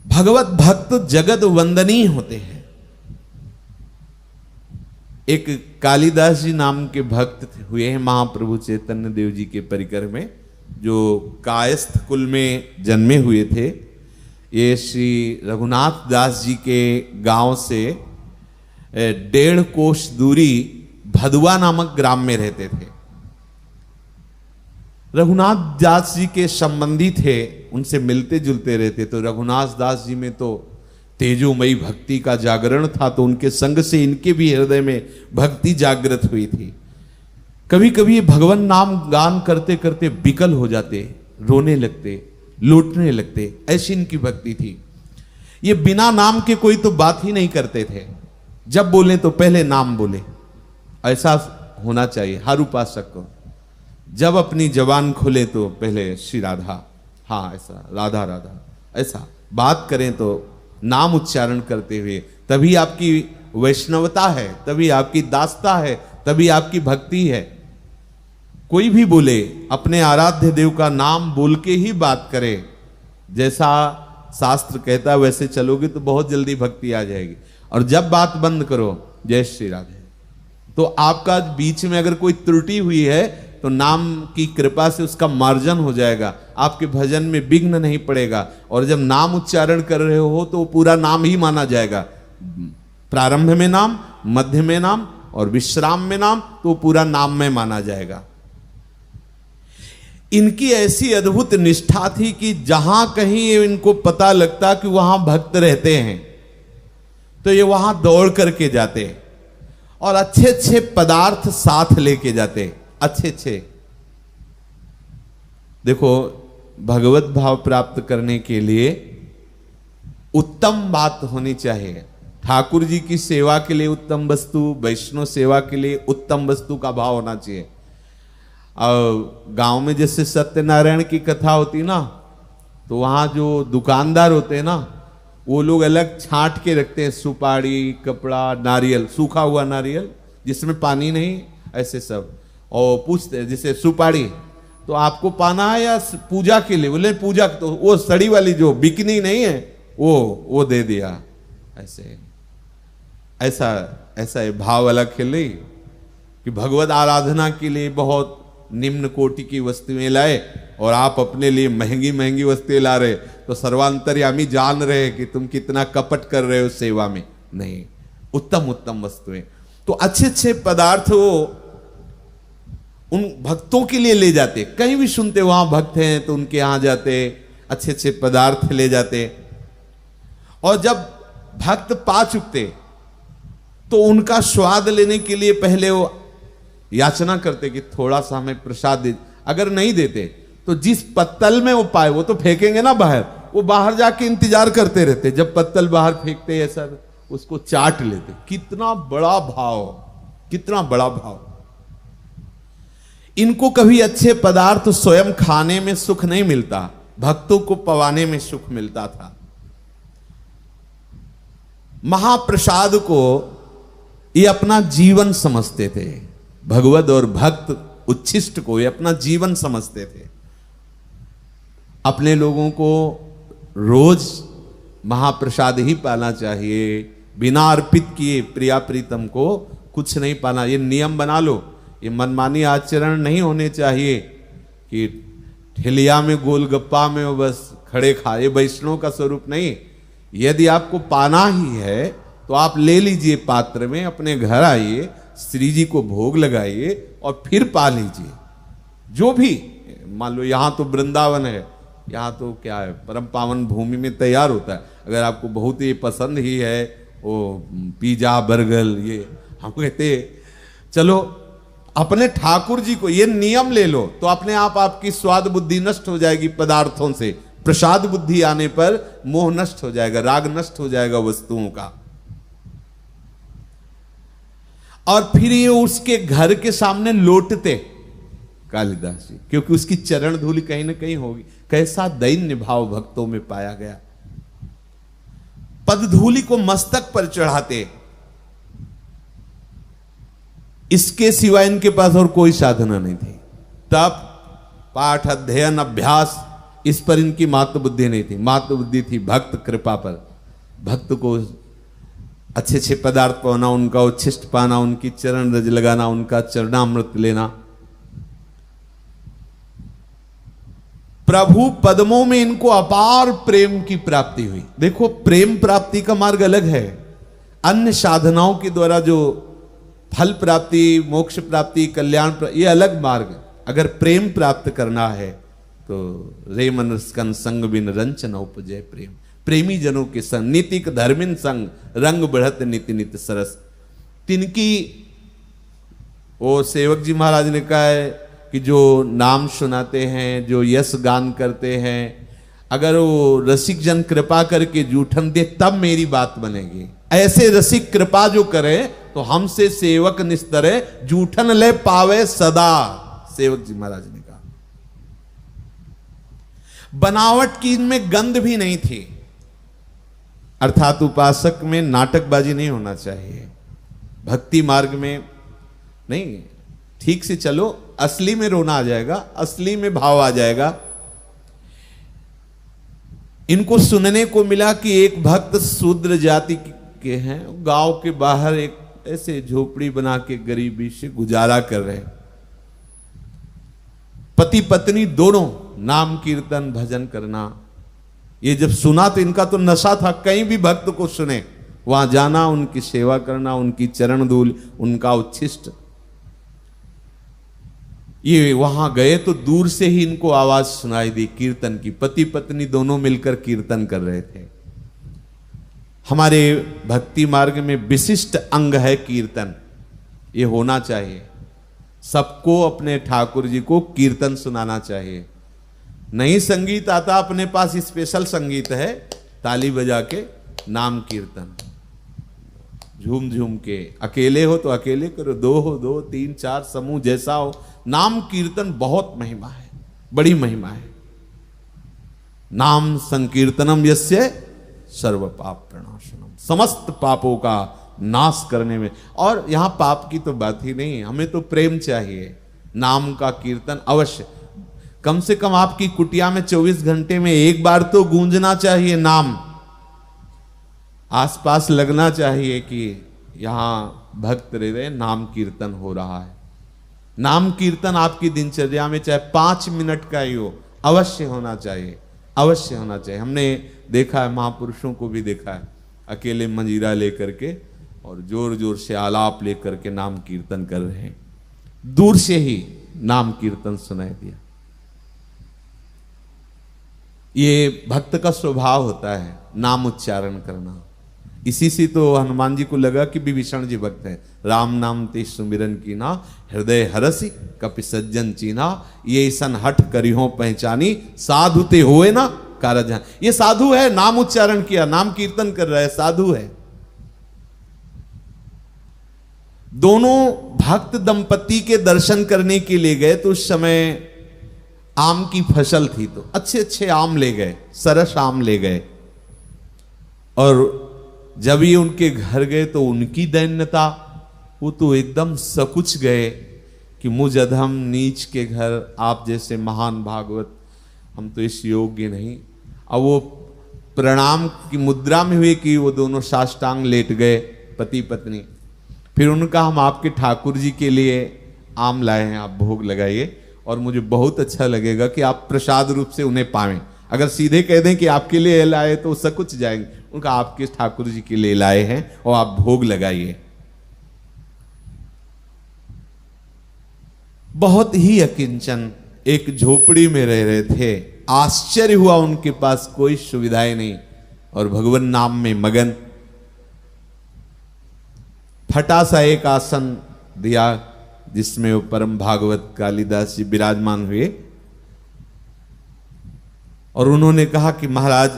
भगवत भक्त जगत वंदनीय होते हैं। एक कालिदास जी नाम के भक्त हुए हैं महाप्रभु चैतन्य देव जी के परिकर में, जो कायस्थ कुल में जन्मे हुए थे। ये श्री रघुनाथ दास जी के गांव से 1.5 कोस दूरी भदुआ नामक ग्राम में रहते थे। रघुनाथ दास जी के संबंधी थे, उनसे मिलते जुलते रहते। तो रघुनाथ दास जी में तो तेजोमयी भक्ति का जागरण था, तो उनके संग से इनके भी हृदय में भक्ति जागृत हुई थी। कभी कभी भगवान नाम गान करते करते विकल हो जाते, रोने लगते, लौटने लगते, ऐसी इनकी भक्ति थी। ये बिना नाम के कोई तो बात ही नहीं करते थे, जब बोले तो पहले नाम बोले। ऐसा होना चाहिए हर उपासक को, जब अपनी जबान खोले तो पहले श्री राधा, हाँ ऐसा, राधा राधा, ऐसा बात करें तो नाम उच्चारण करते हुए, तभी आपकी वैष्णवता है, तभी आपकी दासता है, तभी आपकी भक्ति है। कोई भी बोले अपने आराध्य देव का नाम बोल के ही बात करे, जैसा शास्त्र कहता है वैसे चलोगे तो बहुत जल्दी भक्ति आ जाएगी। और जब बात बंद करो जय श्री राधे, तो आपका बीच में अगर कोई त्रुटि हुई है तो नाम की कृपा से उसका मार्जन हो जाएगा, आपके भजन में विघ्न नहीं पड़ेगा। और जब नाम उच्चारण कर रहे हो तो पूरा नाम ही माना जाएगा। प्रारंभ में नाम, मध्य में नाम और विश्राम में नाम, तो पूरा नाम में माना जाएगा। इनकी ऐसी अद्भुत निष्ठा थी कि जहां कहीं इनको पता लगता कि वहां भक्त रहते हैं तो ये वहां दौड़ करके जाते और अच्छे अच्छे पदार्थ साथ लेके जाते, अच्छे अच्छे। देखो, भगवत भाव प्राप्त करने के लिए उत्तम बात होनी चाहिए। ठाकुर जी की सेवा के लिए उत्तम वस्तु, वैष्णव सेवा के लिए उत्तम वस्तु का भाव होना चाहिए। और गांव में जैसे सत्यनारायण की कथा होती ना, तो वहां जो दुकानदार होते हैं ना, वो लोग अलग छांट के रखते हैं, सुपारी, कपड़ा, नारियल, सूखा हुआ नारियल जिसमें पानी नहीं, ऐसे सब। और पूछते हैं जैसे सुपारी तो आपको पाना है या पूजा के लिए? बोले पूजा, तो वो सड़ी वाली जो बिकनी नहीं है वो दे दिया। ऐसे ऐसा ऐसा भाव अलग खेल रही कि भगवत आराधना के लिए बहुत निम्न कोटि की वस्तुएं लाए और आप अपने लिए महंगी महंगी वस्तुएं ला रहे, तो सर्वांतर्यामी जान रहे कि तुम कितना कपट कर रहे हो सेवा में। नहीं, उत्तम उत्तम वस्तुएं, तो अच्छे अच्छे पदार्थ वो उन भक्तों के लिए ले जाते। कहीं भी सुनते वहां भक्त हैं तो उनके यहां जाते, अच्छे अच्छे पदार्थ ले जाते। और जब भक्त पा चुकते तो उनका स्वाद लेने के लिए पहले वो याचना करते कि थोड़ा सा हमें प्रसाद दे। अगर नहीं देते तो जिस पत्तल में वो पाए वो तो फेंकेंगे ना बाहर, वो बाहर जाके इंतजार करते रहते, जब पत्तल बाहर फेंकते ऐसा उसको चाट लेते। कितना बड़ा भाव, कितना बड़ा भाव। इनको कभी अच्छे पदार्थ स्वयं खाने में सुख नहीं मिलता, भक्तों को पवाने में सुख मिलता था। महाप्रसाद को ये अपना जीवन समझते थे। भगवत और भक्त उच्छिष्ट को ये अपना जीवन समझते थे। अपने लोगों को रोज महाप्रसाद ही पाना चाहिए, बिना अर्पित किए प्रिया प्रीतम को कुछ नहीं पाना। ये नियम बना लो, ये मनमानी आचरण नहीं होने चाहिए कि ठेलिया में गोलगप्पा में वो बस खड़े खाए, वैष्णव का स्वरूप नहीं। यदि आपको पाना ही है तो आप ले लीजिए पात्र में, अपने घर आइए, श्री जी को भोग लगाइए और फिर पा लीजिए। जो भी, मान लो यहां तो वृंदावन है, यहाँ तो क्या है, परम पावन भूमि में तैयार होता है। अगर आपको बहुत ही पसंद ही है वो पिज्जा बर्गर, ये हम कहते चलो अपने ठाकुर जी को ये नियम ले लो, तो अपने आप आपकी स्वाद बुद्धि नष्ट हो जाएगी पदार्थों से। प्रसाद बुद्धि आने पर मोह नष्ट हो जाएगा, राग नष्ट हो जाएगा वस्तुओं का। और फिर ये उसके घर के सामने लौटते कालिदास जी, क्योंकि उसकी चरण धूलि कहीं ना कहीं होगी। कैसा दैन्य भाव भक्तों में पाया गया। पद धूलि को मस्तक पर चढ़ाते, इसके सिवा इनके पास और कोई साधना नहीं थी। तप, पाठ, अध्ययन, अभ्यास इस पर इनकी मातृ बुद्धि नहीं थी। मातृ बुद्धि थी भक्त कृपा पर। भक्त को अच्छे अच्छे पदार्थ पाना, उनका उच्छिष्ट पाना, उनकी चरण रज लगाना, उनका चरणामृत लेना। प्रभु पद्मों में इनको अपार प्रेम की प्राप्ति हुई। देखो, प्रेम प्राप्ति का मार्ग अलग है। अन्य साधनाओं के द्वारा जो फल प्राप्ति, मोक्ष प्राप्ति, कल्याण प्राप्ति, ये अलग मार्ग। अगर प्रेम प्राप्त करना है तो रे मन स्कन संग बिन रंच न उपजय प्रेम। प्रेमी जनों के संग, नीतिक धर्मिन संग रंग बढ़त नित्य नित्य सरस। तिनकी, वो सेवक जी महाराज ने कहा है कि जो नाम सुनाते हैं, जो यश गान करते हैं, अगर वो रसिक जन कृपा करके जूठन दे तब मेरी बात बनेगी। ऐसे रसिक कृपा जो करे तो हमसे सेवक निस्तरे जूठन ले पावे सदा। सेवक जी महाराज ने कहा। बनावट की इनमें गंध भी नहीं थी। अर्थात उपासक में नाटकबाजी नहीं होना चाहिए। भक्ति मार्ग में नहीं, ठीक से चलो, असली में रोना आ जाएगा, असली में भाव आ जाएगा। इनको सुनने को मिला कि एक भक्त शूद्र जाति के हैं, गांव के बाहर एक ऐसे झोपड़ी बना के गरीबी से गुजारा कर रहे हैं। पति पत्नी दोनों नाम कीर्तन भजन करना। ये जब सुना तो इनका तो नशा था, कहीं भी भक्त को सुने वहां जाना, उनकी सेवा करना, उनकी चरण धूल, उनका उच्छिष्ट। ये वहां गए तो दूर से ही इनको आवाज सुनाई दी कीर्तन की। पति पत्नी दोनों मिलकर कीर्तन कर रहे थे। हमारे भक्ति मार्ग में विशिष्ट अंग है कीर्तन। ये होना चाहिए। सबको अपने ठाकुर जी को कीर्तन सुनाना चाहिए। नहीं संगीत आता, अपने पास स्पेशल संगीत है, ताली बजा के नाम कीर्तन, झूम झूम के। अकेले हो तो अकेले करो, दो हो दो, तीन चार समूह जैसा हो। नाम कीर्तन बहुत महिमा है, बड़ी महिमा है। नाम संकीर्तनम यस्य सर्व पाप प्रणाशनम, समस्त पापों का नाश करने में। और यहां पाप की तो बात ही नहीं, हमें तो प्रेम चाहिए। नाम का कीर्तन अवश्य, कम से कम आपकी कुटिया में 24 घंटे में एक बार तो गूंजना चाहिए नाम। आसपास लगना चाहिए कि यहां भक्त रह रहे, नाम कीर्तन हो रहा है। नाम कीर्तन आपकी दिनचर्या में चाहे 5 मिनट का ही हो, अवश्य होना चाहिए, अवश्य होना चाहिए। हमने देखा है, महापुरुषों को भी देखा है, अकेले मंजीरा लेकर के और जोर जोर से आलाप लेकर के नाम कीर्तन कर रहे हैं। दूर से ही नाम कीर्तन सुनाई दिया। ये भक्त का स्वभाव होता है नाम उच्चारण करना। इसी से तो हनुमान जी को लगा कि विभीषण जी भक्त है। राम नाम ते सुमिरन की ना, हृदय हरसी कपि सज्जन चीना, ये सन हठ करिहो पहचानी, साधु ते होए ना कारज। ये साधु है, नाम उच्चारण किया, नाम कीर्तन कर रहा है, साधु है। दोनों भक्त दंपति के दर्शन करने के लिए गए तो उस समय आम की फसल थी, तो अच्छे अच्छे आम ले गए, सरस आम ले गए। और जब ये उनके घर गए तो उनकी दैन्यता, वो तो एकदम सकुच गए कि मुझ अधम नीच के घर आप जैसे महान भागवत, हम तो इस योग्य नहीं। अब वो प्रणाम की मुद्रा में हुए कि वो दोनों साष्टांग लेट गए पति पत्नी। फिर उनका, हम आपके ठाकुर जी के लिए आम लाए हैं, आप भोग लगाइए, और मुझे बहुत अच्छा लगेगा कि आप प्रसाद रूप से उन्हें पावें। अगर सीधे कह दें कि आपके लिए लाए तो सकुच जाएंगे। उनका आपके ठाकुर जी के लिए लाए हैं और आप भोग लगाइए। बहुत ही अकिंचन एक झोपड़ी में रह रहे थे। आश्चर्य हुआ, उनके पास कोई सुविधाएं नहीं और भगवान नाम में मगन। फटा सा एक आसन दिया जिसमें वो परम भागवत कालिदास जी विराजमान हुए और उन्होंने कहा कि महाराज,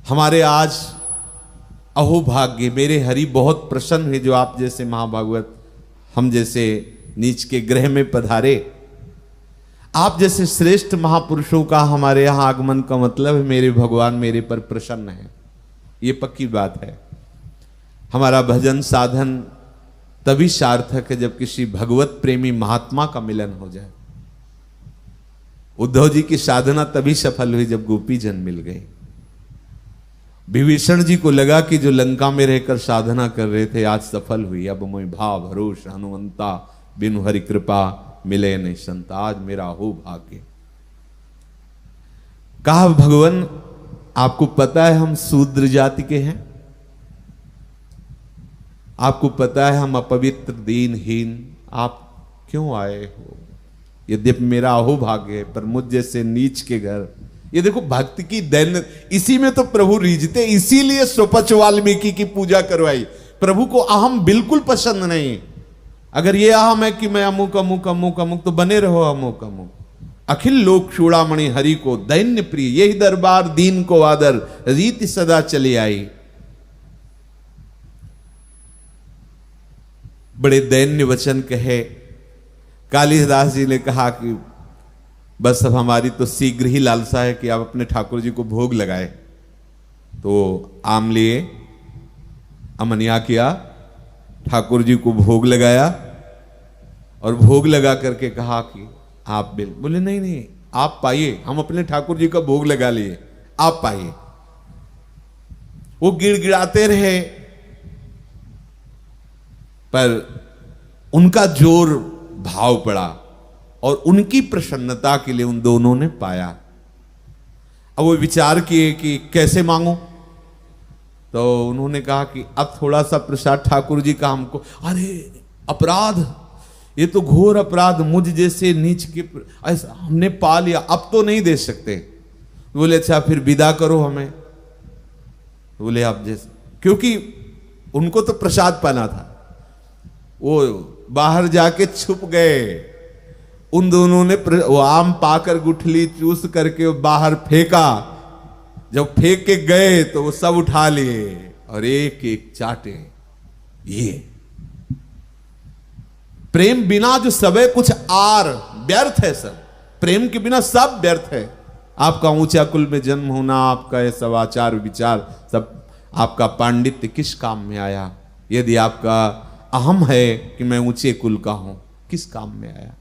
हमारे आज अहोभाग्य, मेरे हरि बहुत प्रसन्न है जो आप जैसे महाभागवत हम जैसे नीच के ग्रह में पधारे। आप जैसे श्रेष्ठ महापुरुषों का हमारे यहां आगमन का मतलब है मेरे भगवान मेरे पर प्रसन्न है। ये पक्की बात है। हमारा भजन साधन तभी सार्थक है जब किसी भगवत प्रेमी महात्मा का मिलन हो जाए। उद्धव जी की साधना तभी सफल हुई जब गोपी जन मिल गए। विभीषण जी को लगा कि जो लंका में रहकर साधना कर रहे थे आज सफल हुई, अब मैं भाव भरोस हनुमंता बिनु हरि कृपा मिले नहीं संता, आज मेरा हो भाग्य। कहा भगवान आपको पता है हम शूद्र जाति के हैं, आपको पता है हम अपवित्र दीनहीन, आप क्यों आए हो? यद्यपि मेरा अहो भाग्य है पर मुझ जैसे नीच के घर। ये देखो भक्ति की दैन, इसी में तो प्रभु रीझते, इसीलिए सुपच वाल्मीकि की पूजा करवाई। प्रभु को अहम बिल्कुल पसंद नहीं। अगर ये अहम है कि मैं अमुक अमुक अमुक अमुक, तो बने रहो अमुक अमुक। अखिल लोक चूड़ामणि हरि को दैन्य प्रिय, यही दरबार दीन को आदर, रीति सदा चली आई। बड़े दैन्य वचन कहे। कालिदास जी ने कहा कि बस अब हमारी तो शीघ्र ही लालसा है कि आप अपने ठाकुर जी को भोग लगाए। तो आम लिए, अमनिया किया, ठाकुर जी को भोग लगाया और भोग लगा करके कहा कि आप बोले नहीं नहीं आप पाइए, हम अपने ठाकुर जी का भोग लगा लिए, आप पाइए। वो गिड़गिड़ाते रहे पर उनका जोर भाव पड़ा और उनकी प्रसन्नता के लिए उन दोनों ने पाया। अब वो विचार किए कि कैसे मांगो, तो उन्होंने कहा कि अब थोड़ा सा प्रसाद ठाकुर जी का हमको। अरे अपराध, ये तो घोर अपराध, मुझ जैसे नीच के ऐसा हमने पा लिया, अब तो नहीं दे सकते। बोले अच्छा फिर विदा करो हमें। बोले आप जैसे, क्योंकि उनको तो प्रसाद पाना था। वो बाहर जाके छुप गए। उन दोनों ने वो आम पाकर गुठली चूस करके बाहर फेंका। जब फेंक के गए तो वो सब उठा लिए और एक एक चाटे। ये प्रेम बिना जो सबे कुछ आर व्यर्थ है, सब प्रेम के बिना सब व्यर्थ है। आपका ऊंचा कुल में जन्म होना, आपका ये सब आचार विचार, सब आपका पांडित्य किस काम में आया? यदि आपका अहम है कि मैं ऊंचे कुल का हूं, किस काम में आया?